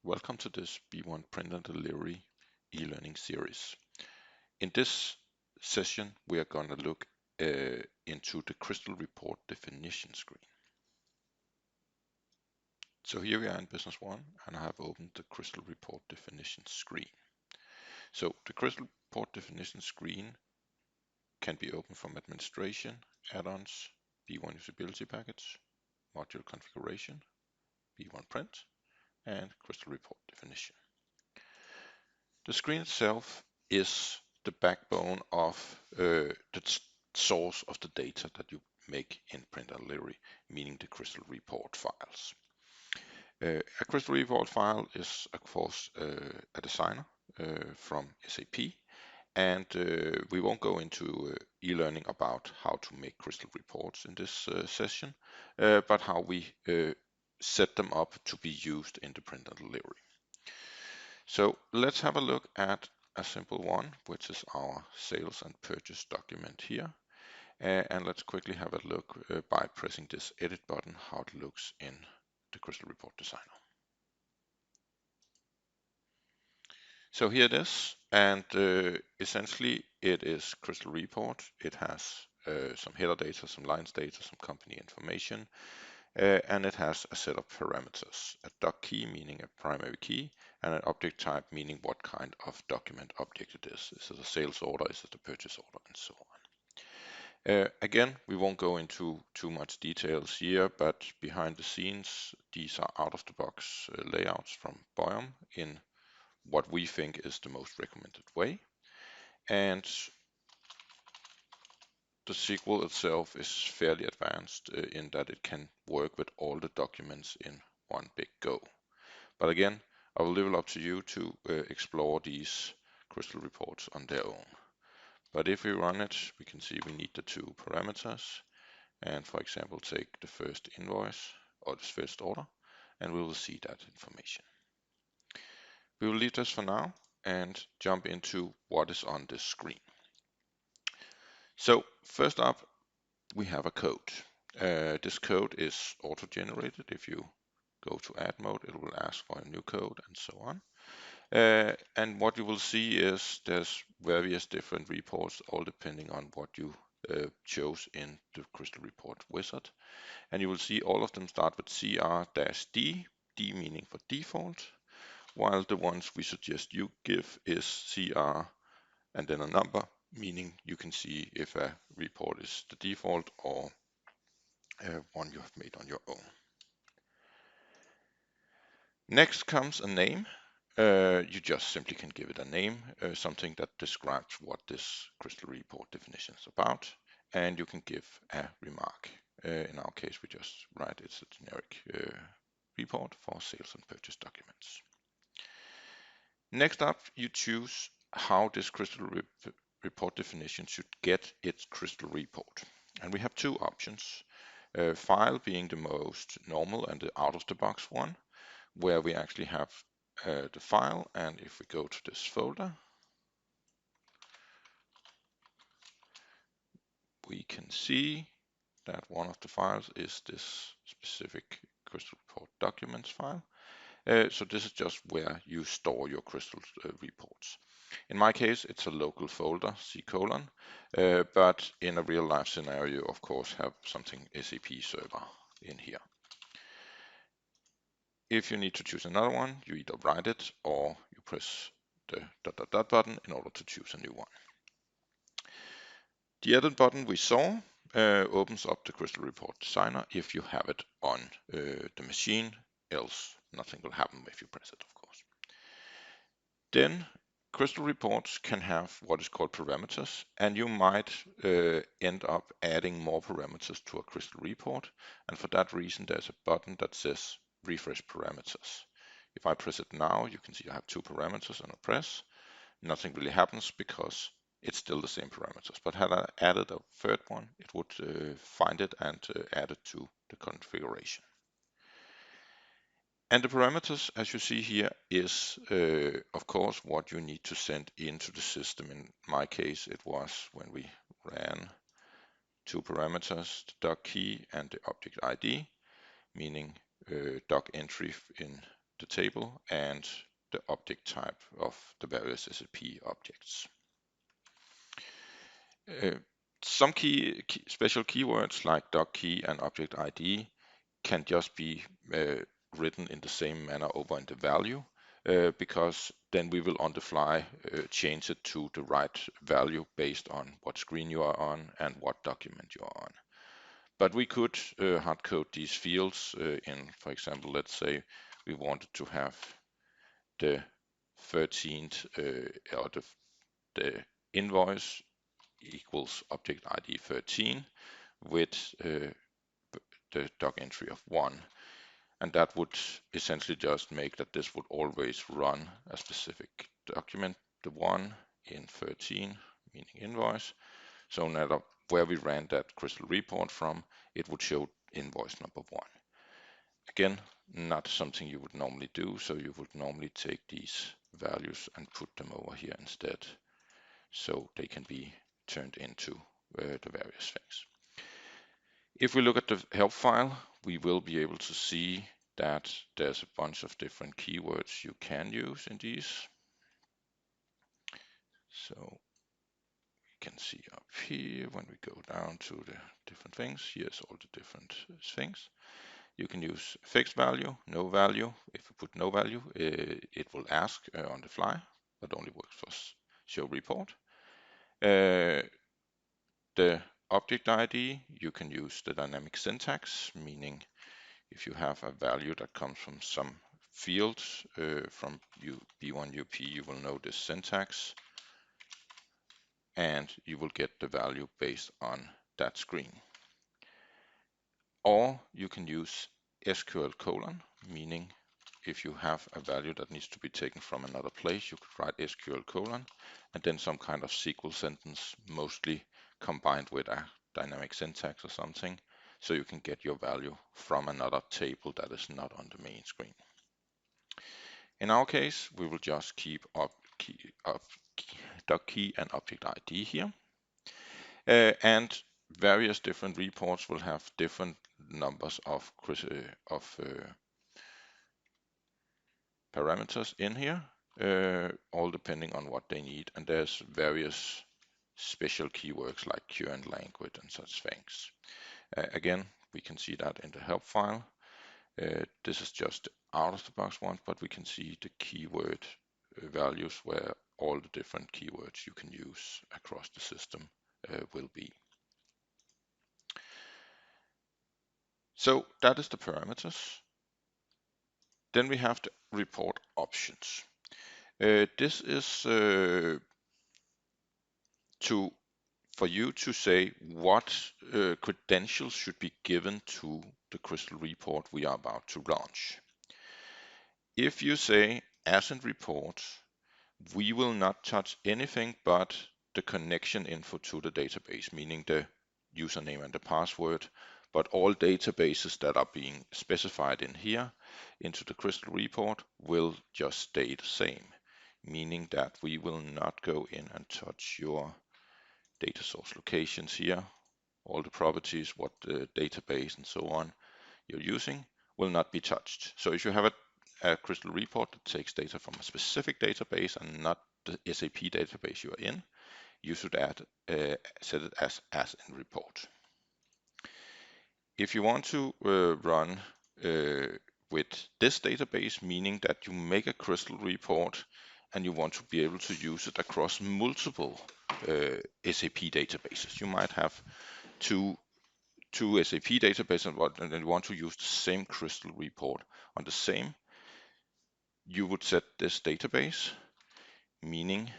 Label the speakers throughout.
Speaker 1: Welcome to this B1 Print and Delivery e-learning series. In this session, we are going to look into the Crystal Report definition screen. So here we are in Business One, and I have opened the Crystal Report definition screen. So the Crystal Report definition screen can be opened from Administration, Add-ons, B1 Usability Package, Module Configuration, B1 Print, and Crystal Report definition. The screen itself is the backbone of the source of the data that you make in print and delivery, meaning the Crystal Report files. A Crystal Report file is, of course, a designer from SAP, and we won't go into e-learning about how to make Crystal Reports in this session, but how we set them up to be used in the print and delivery. So let's have a look at a simple one, which is our sales and purchase document here. And let's quickly have a look by pressing this edit button, how it looks in the Crystal Report Designer. So here it is, and essentially it is Crystal Report. It has some header data, some lines data, some company information, and it has a set of parameters, a doc key meaning a primary key, and an object type meaning what kind of document object it is. Is it a sales order, is it a purchase order, and so on. Again, we won't go into too much details here, but behind the scenes, these are out-of-the-box layouts from Boyum in what we think is the most recommended way. And the SQL itself is fairly advanced in that it can work with all the documents in one big go. But again, I will leave it up to you to explore these Crystal reports on their own. But if we run it, we can see we need the two parameters. And for example, take the first invoice or the first order, and we will see that information. We will leave this for now and jump into what is on this screen. So first up, we have a code. This code is auto-generated. If you go to add mode, it will ask for a new code and so on. And what you will see is there's various different reports, all depending on what you chose in the Crystal Report wizard. And you will see all of them start with CR-D, D meaning for default, while the ones we suggest you give is CR and then a number, meaning you can see if a report is the default or one you have made on your own. Next comes a name. You just simply can give it a name, something that describes what this Crystal Report definition is about, and you can give a remark. In our case, we just write it's a generic report for sales and purchase documents. Next up, you choose how this Crystal Report definition should get its Crystal Report. And we have two options, file being the most normal and the out-of-the-box one, where we actually have the file, and if we go to this folder, we can see that one of the files is this specific Crystal Report documents file. So this is just where you store your Crystal reports. In my case, it's a local folder, C:, but in a real life scenario, of course, have something SAP server in here. If you need to choose another one, you either write it or you press the ... button in order to choose a new one. The edit button we saw opens up the Crystal Report Designer if you have it on the machine, else nothing will happen if you press it, of course. Then Crystal Reports can have what is called parameters, and you might end up adding more parameters to a Crystal Report, and for that reason there's a button that says refresh parameters. If I press it now, you can see I have two parameters and I press. Nothing really happens because it's still the same parameters, but had I added a third one, it would find it and add it to the configuration. And the parameters, as you see here, is of course what you need to send into the system. In my case, it was when we ran two parameters, the doc key and the object ID, meaning doc entry in the table and the object type of the various SAP objects. Some special keywords like doc key and object ID can just be written in the same manner over in the value, because then we will on the fly change it to the right value based on what screen you are on and what document you are on. But we could hard code these fields in, for example, let's say we wanted to have the 13th or the invoice equals object ID 13 with the doc entry of 1. And that would essentially just make that this would always run a specific document, the 1 in 13, meaning invoice. So no matter where we ran that crystal report from, it would show invoice number 1. Again, not something you would normally do, so you would normally take these values and put them over here instead, so they can be turned into the various things. If we look at the help file, we will be able to see that there's a bunch of different keywords you can use in these. So we can see up here when we go down to the different things, here's all the different things. You can use fixed value, no value. If you put no value, it will ask on the fly, but only works for show report. The object ID, you can use the dynamic syntax, meaning if you have a value that comes from some field from B1 UP, you will know this syntax, and you will get the value based on that screen. Or you can use SQL colon, meaning if you have a value that needs to be taken from another place, you could write SQL colon and then some kind of SQL sentence, mostly combined with a dynamic syntax or something, so you can get your value from another table that is not on the main screen. In our case, we will just keep doc key and object ID here. And various different reports will have different numbers of parameters in here, all depending on what they need. And there's various special keywords like current language and such things. Again, we can see that in the help file. This is just out of the box one, but we can see the keyword values where all the different keywords you can use across the system will be. So that is the parameters. Then we have the report options. This is for you to say what credentials should be given to the crystal report we are about to launch. If you say, as in report, we will not touch anything but the connection info to the database, meaning the username and the password, but all databases that are being specified in here into the crystal report will just stay the same, meaning that we will not go in and touch your data source locations here. All the properties, what the database and so on you're using will not be touched. So if you have a crystal report that takes data from a specific database and not the SAP database you are in, you should set it as in report. If you want to run with this database, meaning that you make a crystal report and you want to be able to use it across multiple SAP databases. You might have two SAP databases and then you want to use the same crystal report on the same. You would set this database, meaning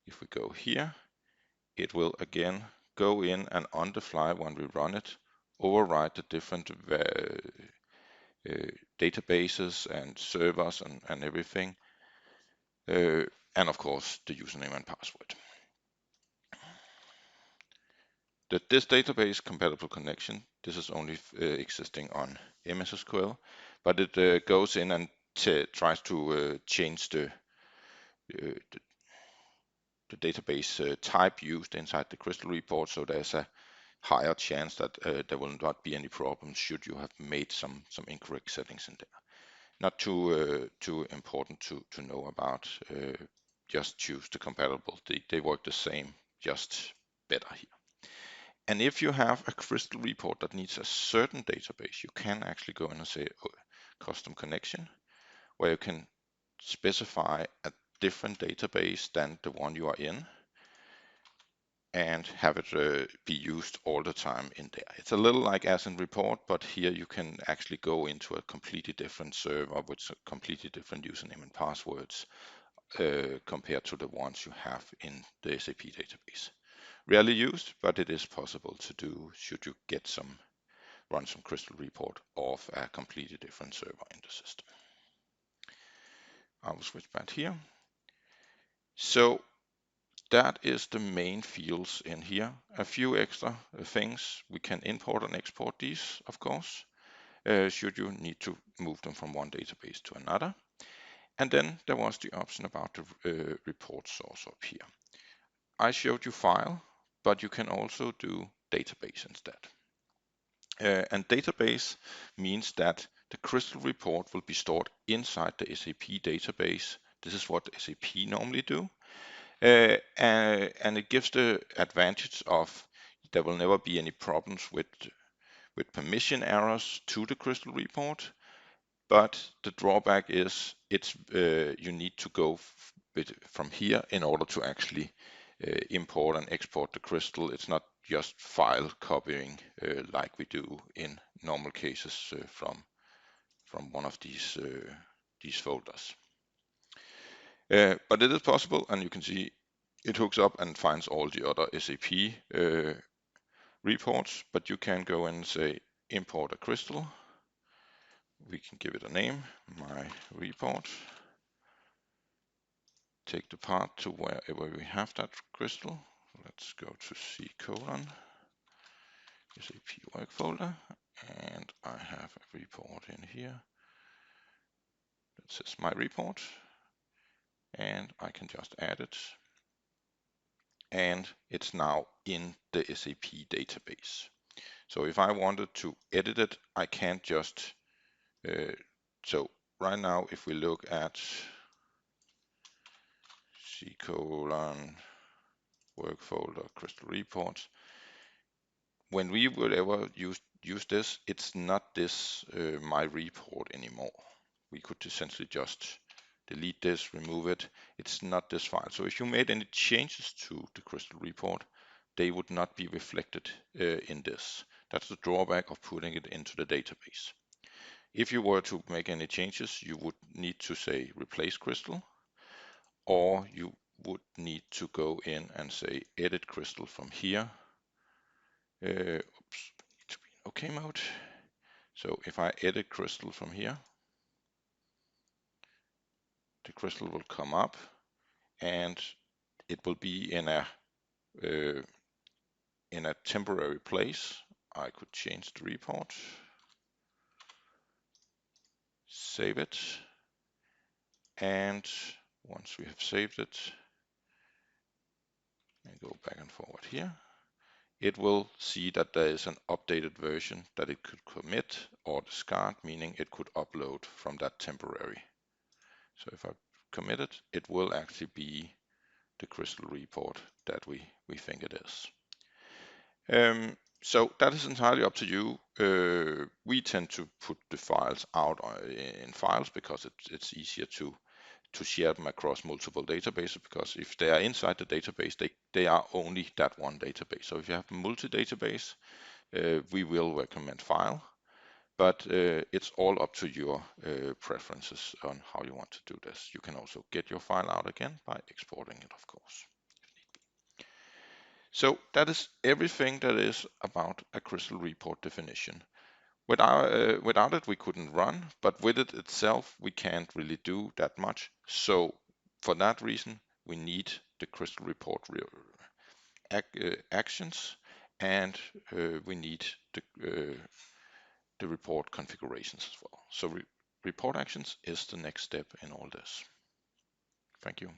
Speaker 1: if we go here, it will again go in and on the fly when we run it, override the different databases and servers and everything, and of course the username and password. This database compatible connection, this is only existing on MS SQL, but it goes in and tries to change the database type used inside the crystal report, so there's a higher chance that there will not be any problems should you have made some incorrect settings in there. Not too important to know about. Just choose the compatible. They work the same, just better here. And if you have a crystal report that needs a certain database, you can actually go in and say custom connection, where you can specify a different database than the one you are in and have it be used all the time in there. It's a little like as in report, but here you can actually go into a completely different server with a completely different username and passwords compared to the ones you have in the SAP database. Rarely used, but it is possible to do should you run some crystal report off a completely different server in the system. I will switch back here. So that is the main fields in here. A few extra things. We can import and export these, of course, should you need to move them from one database to another. And then there was the option about the report source up here. I showed you file, but you can also do database instead. And database means that the crystal report will be stored inside the SAP database. This is what SAP normally do. And it gives the advantage of there will never be any problems with permission errors to the crystal report. But the drawback is you need to go from here in order to actually import and export the crystal. It's not just file copying like we do in normal cases from one of these folders. But it is possible, and you can see it hooks up and finds all the other SAP reports. But you can go and say import a crystal. We can give it a name, my report. Take the path to wherever we have that crystal. Let's go to C:, SAP work folder, and I have a report in here that says my report, and I can just add it, and it's now in the SAP database. So if I wanted to edit it, I can't just, so right now if we look at C:, work folder, crystal reports, when we will ever use this, it's not this my report anymore. We could essentially just delete this, remove it. It's not this file. So if you made any changes to the crystal report, they would not be reflected in this. That's the drawback of putting it into the database. If you were to make any changes, you would need to say replace crystal, or you would need to go in and say edit crystal from here. Oops, need to be in OK mode. So if I edit crystal from here, the crystal will come up and it will be in a temporary place. I could change the report, save it, and once we have saved it, and go back and forward here, it will see that there is an updated version that it could commit or discard, meaning it could upload from that temporary. So if I commit it, it will actually be the crystal report that we think it is. So that is entirely up to you. We tend to put the files out in files because it's easier to share them across multiple databases, because if they are inside the database, they are only that one database. So if you have a multi-database, we will recommend file, but it's all up to your preferences on how you want to do this. You can also get your file out again by exporting it, of course. So that is everything that is about a crystal report definition. Without it, we couldn't run, but with it itself, we can't really do that much. So for that reason, we need the crystal report actions, and we need the report configurations as well. So report actions is the next step in all this. Thank you.